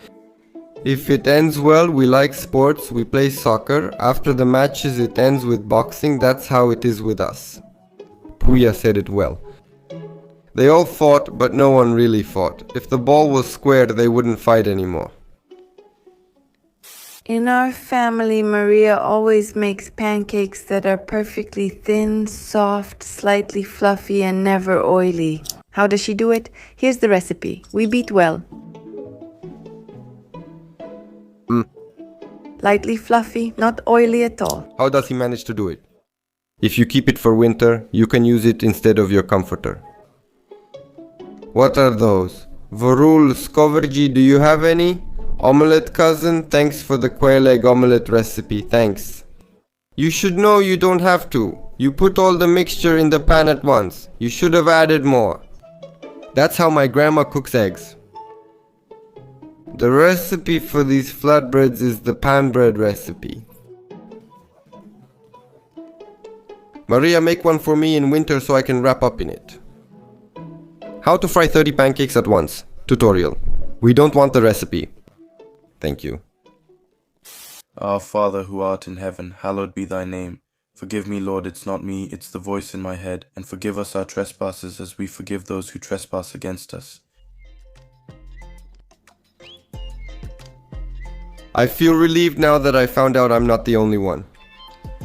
[SPEAKER 2] If it ends well, we like sports, we play soccer. After the matches it ends with boxing, that's how it is with us. Puya said it well. They all fought, but no one really fought. If the ball was squared, they wouldn't fight anymore.
[SPEAKER 9] In our family, Maria always makes pancakes that are perfectly thin, soft, slightly fluffy, and never oily. How does she do it? Here's the recipe. We beat well. Lightly fluffy, not oily at all.
[SPEAKER 2] How does he manage to do it? If you keep it for winter, you can use it instead of your comforter. What are those? Vorul Skoverji, do you have any? Omelette cousin, thanks for the quail egg omelette recipe, thanks. You should know you don't have to. You put all the mixture in the pan at once. You should have added more. That's how my grandma cooks eggs. The recipe for these flatbreads is the pan bread recipe. Maria, make one for me in winter so I can wrap up in it. How to fry 30 pancakes at once. Tutorial. We don't want the recipe. Thank you.
[SPEAKER 19] Our Father who art in heaven, hallowed be thy name. Forgive me, Lord, it's not me, it's the voice in my head. And forgive us our trespasses as we forgive those who trespass against us.
[SPEAKER 2] I feel relieved now that I found out I'm not the only one.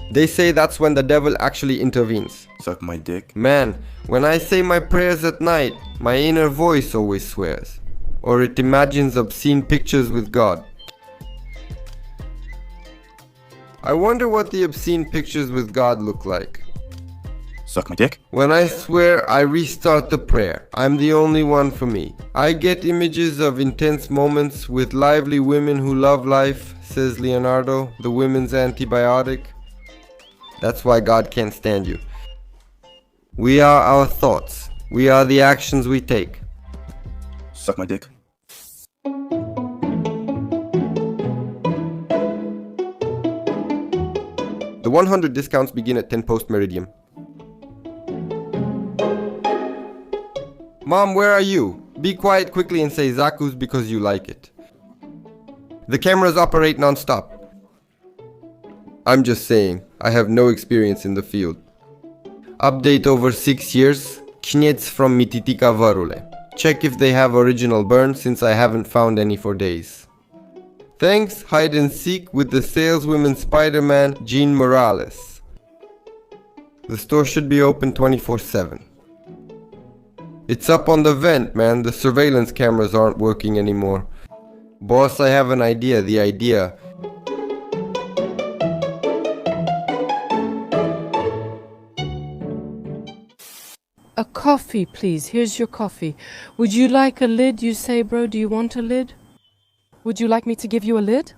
[SPEAKER 2] They say that's when the devil actually intervenes.
[SPEAKER 19] Suck my dick.
[SPEAKER 2] Man, when I say my prayers at night, my inner voice always swears. Or it imagines obscene pictures with God. I wonder what the obscene pictures with God look like.
[SPEAKER 19] Suck my dick.
[SPEAKER 2] When I swear, I restart the prayer. I'm the only one for me. I get images of intense moments with lively women who love life, says Leonardo, the women's antibiotic. That's why God can't stand you. We are our thoughts. We are the actions we take.
[SPEAKER 19] Suck my dick.
[SPEAKER 2] The 100 discounts begin at 10 post meridian. Mom, where are you? Be quiet quickly and say Zaku's because you like it. The cameras operate non-stop. I'm just saying, I have no experience in the field. Update over 6 years. Kniec from Mititica Varule. Check if they have original burn since I haven't found any for days. Thanks, hide and seek with the saleswoman Spider-Man Jean Morales. The store should be open 24/7. It's up on the vent, man. The surveillance cameras aren't working anymore. Boss, I have an idea. The idea.
[SPEAKER 20] A coffee, please. Here's your coffee. Would you like a lid, you say, bro? Do you want a lid? Would you like me to give you a lid?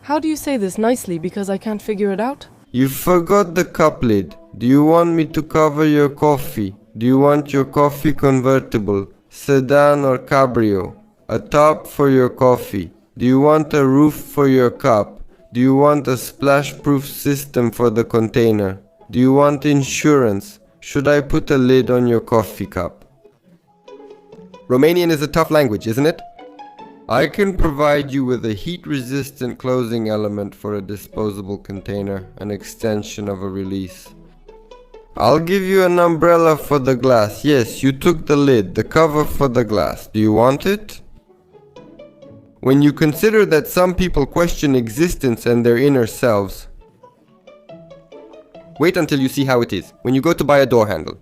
[SPEAKER 20] How do you say this nicely, because I can't figure it out?
[SPEAKER 2] You forgot the cup lid. Do you want me to cover your coffee? Do you want your coffee convertible, sedan or cabrio? A top for your coffee. Do you want a roof for your cup? Do you want a splash-proof system for the container? Do you want insurance? Should I put a lid on your coffee cup? Romanian is a tough language, isn't it? I can provide you with a heat-resistant closing element for a disposable container, an extension of a release. I'll give you an umbrella for the glass. Yes, you took the lid, the cover for the glass. Do you want it? When you consider that some people question existence and their inner selves, wait until you see how it is when you go to buy a door handle.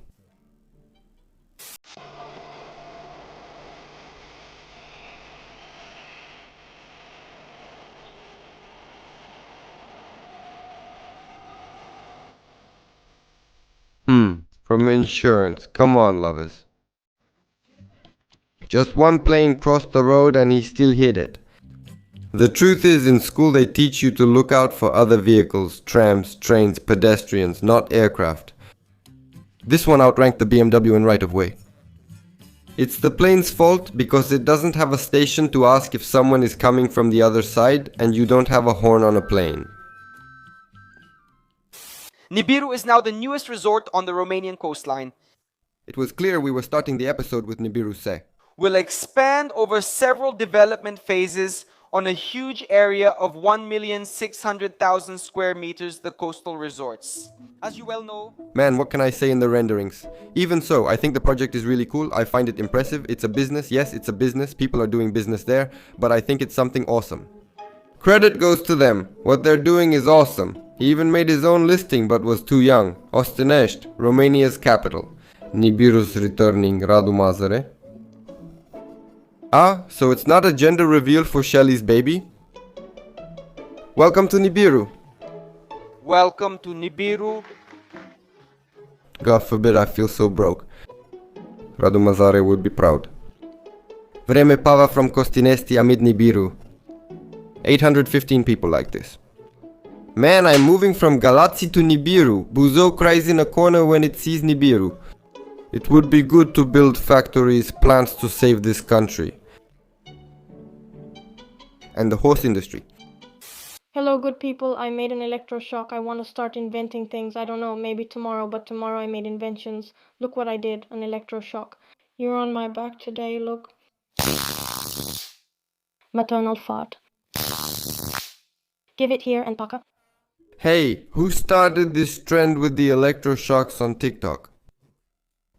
[SPEAKER 2] From insurance. Come on, lovers. Just one plane crossed the road and he still hit it. The truth is, in school they teach you to look out for other vehicles, trams, trains, pedestrians, not aircraft. This one outranked the BMW in right-of-way. It's the plane's fault because it doesn't have a station to ask if someone is coming from the other side, and you don't have a horn on a plane.
[SPEAKER 21] Nibiru is now the newest resort on the Romanian coastline.
[SPEAKER 2] It was clear we were starting the episode with Nibiru Se.
[SPEAKER 21] Will expand over several development phases on a huge area of 1,600,000 square meters, the coastal resorts. As you well know...
[SPEAKER 2] Man, what can I say in the renderings? Even so, I think the project is really cool. I find it impressive. It's a business. Yes, it's a business. People are doing business there. But I think it's something awesome. Credit goes to them. What they're doing is awesome. He even made his own listing but was too young. Ostenești, Romania's capital. Nibiru's returning, Radu Mazăre. Ah, so it's not a gender reveal for Shelly's baby? Welcome to Nibiru.
[SPEAKER 21] Welcome to Nibiru.
[SPEAKER 2] God forbid I feel so broke. Radu Mazare would be proud. Vreme Pava from Costinesti amid Nibiru. 815 people like this. Man, I'm moving from Galați to Nibiru. Buzău cries in a corner when it sees Nibiru. It would be good to build factories, plants to save this country. And the horse industry.
[SPEAKER 22] Hello, good people. I made an electroshock. I want to start inventing things. I don't know, maybe tomorrow, but tomorrow I made inventions. Look what I did, an electroshock. You're on my back today, look. Maternal fart. Give it here and paka.
[SPEAKER 2] Hey, who started this trend with the electroshocks on TikTok?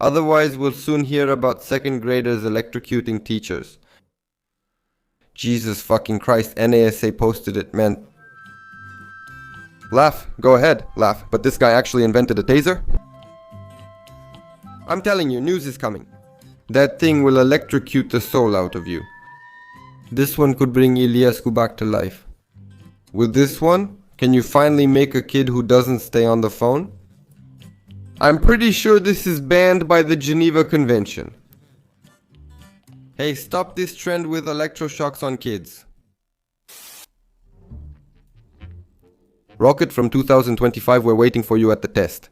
[SPEAKER 2] Otherwise, we'll soon hear about second graders electrocuting teachers. Jesus fucking Christ, NASA posted it, man. Laugh, go ahead, laugh, but this guy actually invented a taser? I'm telling you, news is coming. That thing will electrocute the soul out of you. This one could bring Iliescu back to life. With this one, can you finally make a kid who doesn't stay on the phone? I'm pretty sure this is banned by the Geneva Convention. Hey, stop this trend with electroshocks on kids. Rocket from 2025, we're waiting for you at the test.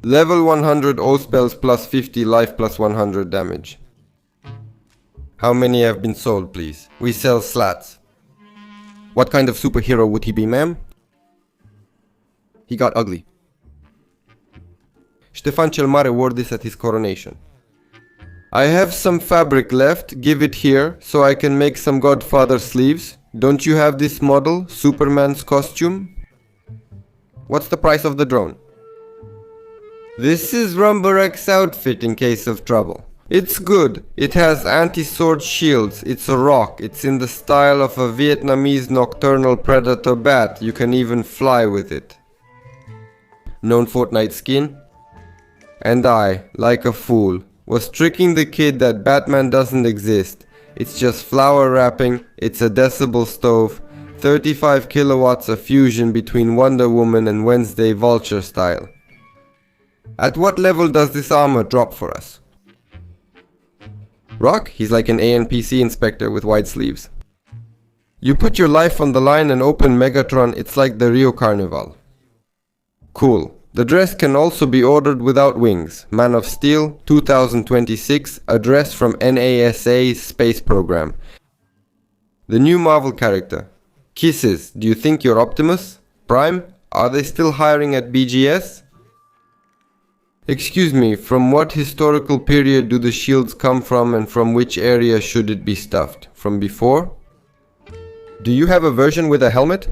[SPEAKER 2] Level 100 O spells plus 50 life plus 100 damage. How many have been sold, please? We sell slats. What kind of superhero would he be, ma'am? He got ugly. Ștefan cel Mare wore this at his coronation. I have some fabric left, give it here, so I can make some Godfather sleeves. Don't you have this model, Superman's costume? What's the price of the drone? This is Rumbarek's outfit in case of trouble. It's good. It has anti-sword shields. It's a rock. It's in the style of a Vietnamese nocturnal predator bat. You can even fly with it. Known Fortnite skin? And I, like a fool, was tricking the kid that Batman doesn't exist. It's just flower wrapping, it's a decibel stove, 35 kilowatts of fusion between Wonder Woman and Wednesday Vulture style. At what level does this armor drop for us? Rock? He's like an ANPC inspector with wide sleeves. You put your life on the line and open Megatron, it's like the Rio Carnival. Cool. The dress can also be ordered without wings. Man of Steel, 2026, a dress from NASA's space program. The new Marvel character. Kisses, do you think you're Optimus? Prime? Are they still hiring at BGS? Excuse me, from what historical period do the shields come from and from which area should it be stuffed? From before? Do you have a version with a helmet?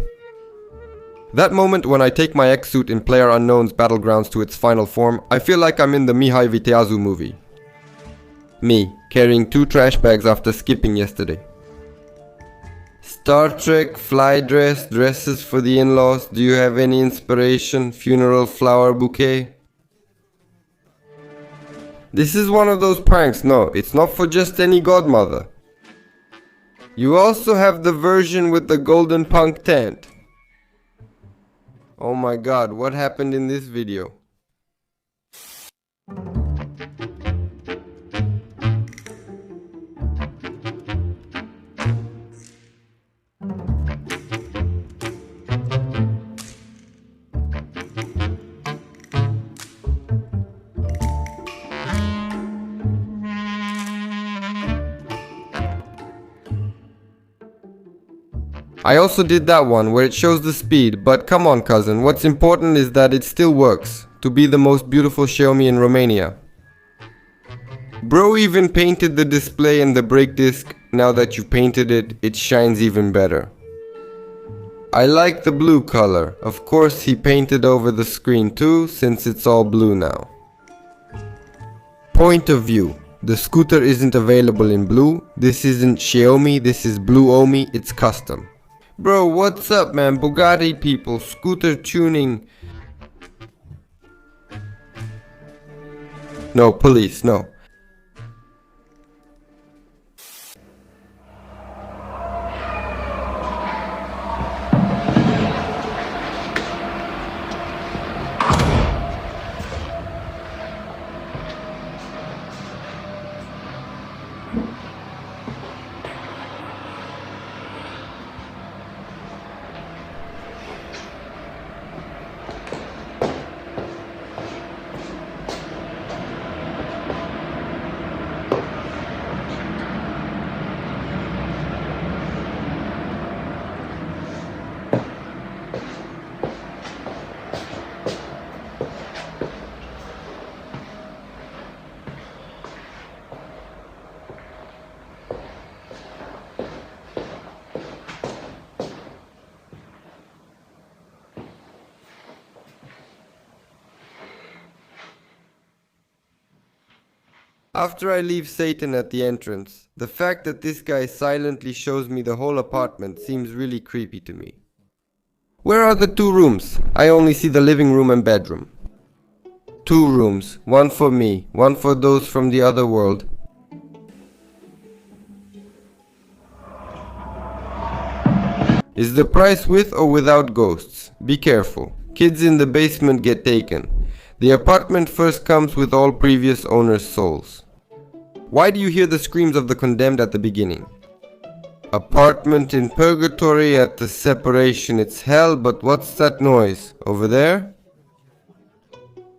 [SPEAKER 2] That moment when I take my X-suit in PlayerUnknown's Battlegrounds to its final form, I feel like I'm in the Mihai Viteazu movie. Me, carrying 2 trash bags after skipping yesterday. Star Trek, fly dress, dresses for the in-laws, do you have any inspiration? Funeral flower bouquet? This is one of those pranks, no, it's not for just any godmother. You also have the version with the golden punk tent. Oh my god, what happened in this video? I also did that one where it shows the speed, but come on cousin, what's important is that it still works, to be the most beautiful Xiaomi in Romania. Bro even painted the display and the brake disc, now that you've painted it, it shines even better. I like the blue color, of course he painted over the screen too, since it's all blue now. Point of view. The scooter isn't available in blue, this isn't Xiaomi, this is Blue Omi, it's custom. Bro, what's up man, Bugatti people, scooter tuning. No, police, no. After I leave Satan at the entrance, the fact that this guy silently shows me the whole apartment seems really creepy to me. Where are the 2 rooms? I only see the living room and bedroom. 2 rooms, one for me, one for those from the other world. Is the price with or without ghosts? Be careful. Kids in the basement get taken. The apartment first comes with all previous owners' souls. Why do you hear the screams of the condemned at the beginning? Apartment in purgatory at the separation, it's hell, but what's that noise? Over there?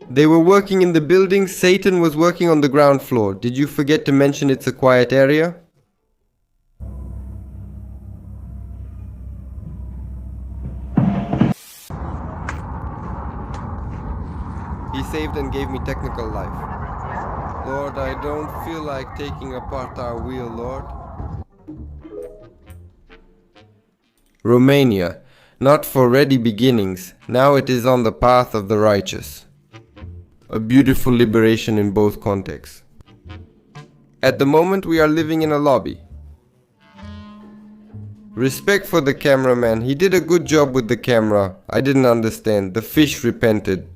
[SPEAKER 2] They were working in the building, Satan was working on the ground floor. Did you forget to mention it's a quiet area? He saved and gave me technical life. Lord, I don't feel like taking apart our wheel, Lord. Romania, not for ready beginnings, now it is on the path of the righteous. A beautiful liberation in both contexts. At the moment we are living in a lobby. Respect for the cameraman, he did a good job with the camera. I didn't understand, the fish repented.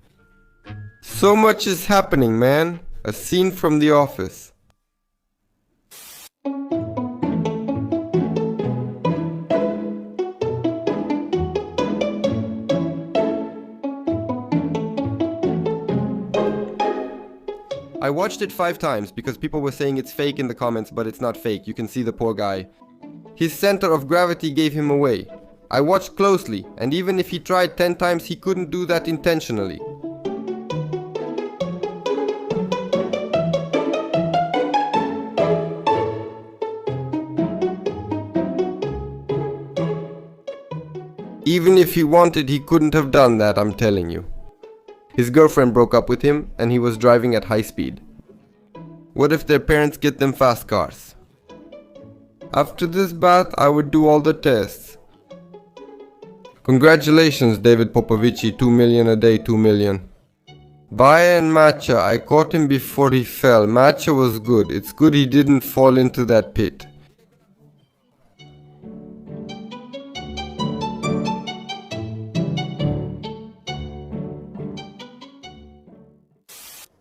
[SPEAKER 2] So much is happening, man. A scene from The Office. I watched it 5 times because people were saying it's fake in the comments, but it's not fake. You can see the poor guy. His center of gravity gave him away. I watched closely, and even if he tried 10 times, he couldn't do that intentionally. Even if he wanted, he couldn't have done that, I'm telling you. His girlfriend broke up with him and he was driving at high speed. What if their parents get them fast cars? After this bath, I would do all the tests. Congratulations, David Popovici, 2 million a day, 2 million. Baye and Matcha, I caught him before he fell. Matcha was good. It's good he didn't fall into that pit.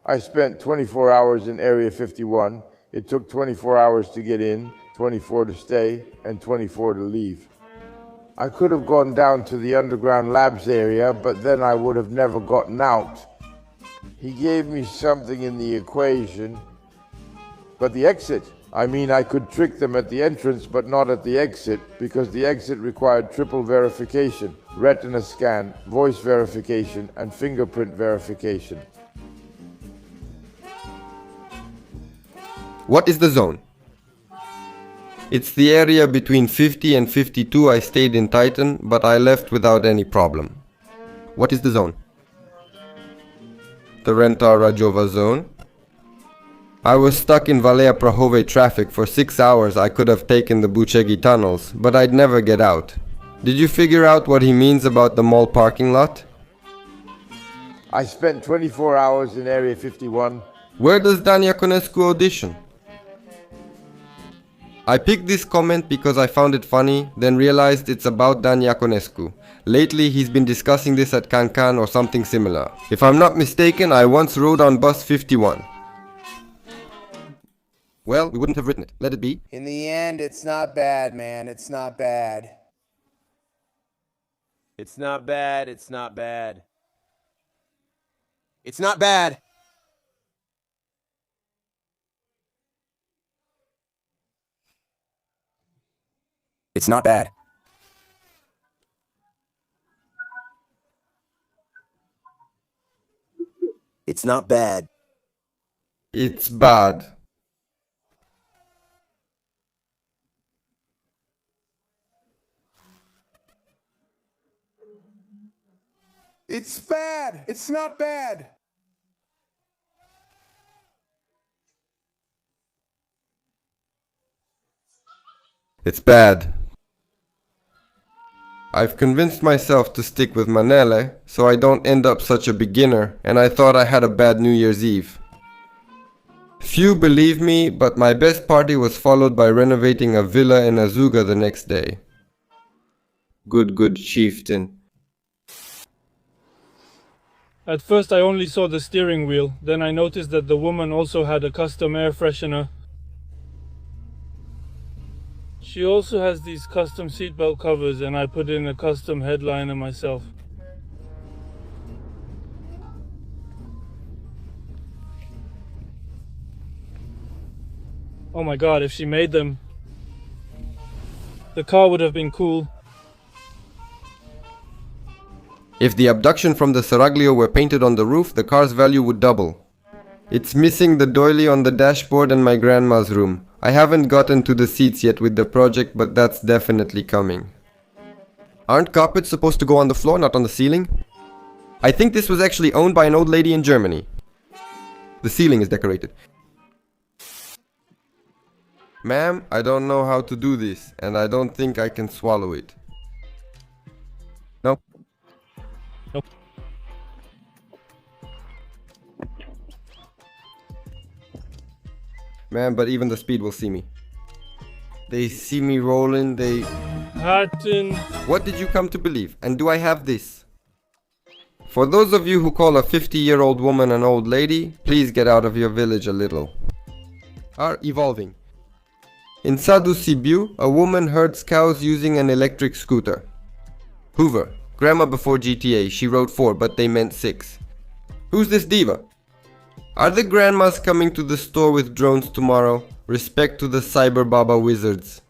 [SPEAKER 1] I spent 24 hours in Area 51. It took 24 hours to get in, 24 to stay, and 24 to leave. I could have gone down to the underground labs area, but then I would have never gotten out. He gave me something in the equation, but the exit, I mean, I could trick them at the entrance, but not at the exit, because the exit required triple verification, retina scan, voice verification, and fingerprint verification.
[SPEAKER 2] What is the zone? It's the area between 50 and 52. I stayed in Titan, but I left without any problem. What is the zone? The Rentar Rajova zone. I was stuck in Valea Prahove traffic for 6 hours. I could have taken the Buchegi tunnels, but I'd never get out. Did you figure out what he means about the mall parking lot?
[SPEAKER 1] I spent 24 hours in Area 51.
[SPEAKER 2] Where does Dan Iaconescu audition? I picked this comment because I found it funny, then realized it's about Dan Iaconescu. Lately he's been discussing this at Cancan or something similar. If I'm not mistaken, I once rode on bus 51. Well, we wouldn't have written it. Let it be.
[SPEAKER 3] In the end, it's not bad, man. It's not bad. It's not bad. It's not bad. It's not bad. It's not bad. It's not bad.
[SPEAKER 2] It's bad.
[SPEAKER 3] It's bad. It's not bad.
[SPEAKER 2] It's bad. I've convinced myself to stick with Manele, so I don't end up such a beginner, and I thought I had a bad New Year's Eve. Few believe me, but my best party was followed by renovating a villa in Azuga the next day. Good chieftain.
[SPEAKER 6] At first I only saw the steering wheel, then I noticed that the woman also had a custom air freshener. She also has these custom seatbelt covers, and I put in a custom headliner myself. Oh my god, if she made them, the car would have been cool.
[SPEAKER 2] If the abduction from the Seraglio were painted on the roof, the car's value would double. It's missing the doily on the dashboard and my grandma's room. I haven't gotten to the seats yet with the project, but that's definitely coming. Aren't carpets supposed to go on the floor, not on the ceiling? I think this was actually owned by an old lady in Germany. The ceiling is decorated. Ma'am, I don't know how to do this, and I don't think I can swallow it. No?
[SPEAKER 6] Nope.
[SPEAKER 2] Man, but even the speed will see me. They see me rolling, they...
[SPEAKER 6] Hatton.
[SPEAKER 2] What did you come to believe? And do I have this? For those of you who call a 50-year-old woman an old lady, please get out of your village a little. Are evolving. In Sadu Sibiu, a woman herds cows using an electric scooter. Hoover, grandma before GTA, she wrote 4, but they meant 6. Who's this diva? Are the grandmas coming to the store with drones tomorrow? Respect to the Cyber Baba wizards.